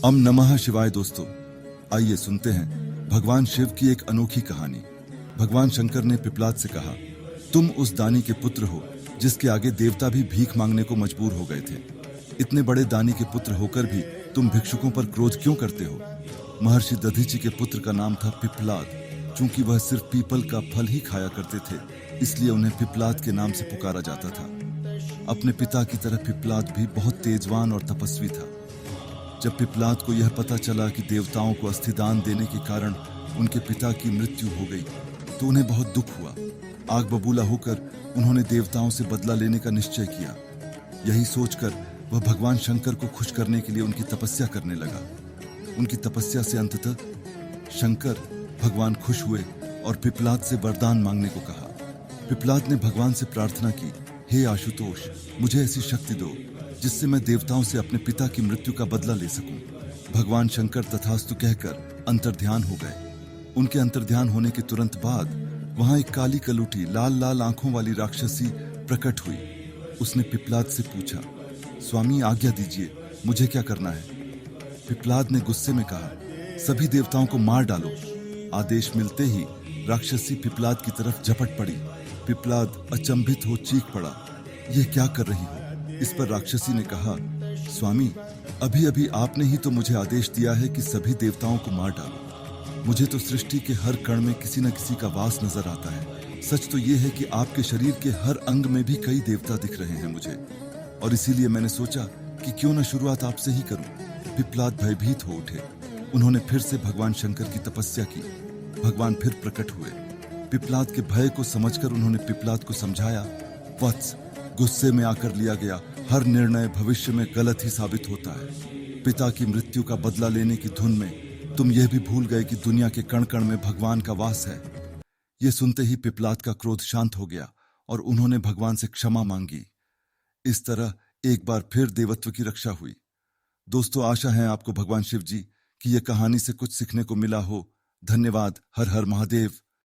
ओम नमः शिवाय। दोस्तों, आइए सुनते हैं भगवान शिव की एक अनोखी कहानी। भगवान शंकर ने पिपलाद से कहा, तुम उस दानी के पुत्र हो जिसके आगे देवता भी भीख मांगने को मजबूर हो गए थे। इतने बड़े दानी के पुत्र होकर भी तुम भिक्षुकों पर क्रोध क्यों करते हो? महर्षि दधीचि के पुत्र का नाम था पिपलाद। चूंकि वह सिर्फ पीपल का फल ही खाया करते थे, इसलिए उन्हें पिपलाद के नाम से पुकारा जाता था। अपने पिता की तरह पिपलाद भी बहुत तेजवान और तपस्वी था। जब पिपलाद को यह पता चला कि देवताओं को अस्थिदान देने के कारण उनके पिता की मृत्यु हो गई, तो उन्हें बहुत दुख हुआ। आग बबूला होकर उन्होंने देवताओं से बदला लेने का निश्चय किया। यही सोचकर वह भगवान शंकर को खुश करने के लिए उनकी तपस्या करने लगा। उनकी तपस्या से अंततः शंकर भगवान खुश हुए और पिपलाद से वरदान मांगने को कहा। पिपलाद ने भगवान से प्रार्थना की, हे आशुतोष, मुझे ऐसी शक्ति दो जिससे मैं देवताओं से अपने पिता की मृत्यु का बदला ले सकूं। भगवान शंकर तथास्तु कहकर अंतर्ध्यान हो गए। उनके अंतर्ध्यान होने के तुरंत बाद वहां एक काली कलूटी लाल लाल आंखों वाली राक्षसी प्रकट हुई। उसने पिपलाद से पूछा, स्वामी आज्ञा दीजिए, मुझे क्या करना है? पिपलाद ने गुस्से में कहा, सभी देवताओं को मार डालो। आदेश मिलते ही राक्षसी पिपलाद की तरफ झपट पड़ी। पिपलाद अचंभित हो चीख पड़ा, यह क्या कर रही हो? इस पर राक्षसी ने कहा, स्वामी, अभी अभी आपने ही तो मुझे आदेश दिया है कि सभी देवताओं को मार डालो। मुझे तो सृष्टि के हर कण में किसी न किसी का वास नजर आता है। सच तो यह है कि आपके शरीर के हर अंग में भी कई देवता दिख रहे हैं मुझे, और इसीलिए मैंने सोचा कि क्यों न शुरुआत आपसे ही करूं। पिपलाद भयभीत हो उठे। उन्होंने फिर से भगवान शंकर की तपस्या की। भगवान फिर प्रकट हुए। पिपलाद के भय को समझकर उन्होंने पिपलाद को समझाया, वत्स, गुस्से में आकर लिया गया हर निर्णय भविष्य में गलत ही साबित होता है। पिता की मृत्यु का बदला लेने की धुन में तुम यह भी भूल गए कि दुनिया के कण कण में भगवान का वास है। यह सुनते ही पिपलाद का क्रोध शांत हो गया और उन्होंने भगवान से क्षमा मांगी। इस तरह एक बार फिर देवत्व की रक्षा हुई। दोस्तों, आशा है आपको भगवान शिव जी की यह कहानी से कुछ सीखने को मिला हो। धन्यवाद। हर हर महादेव।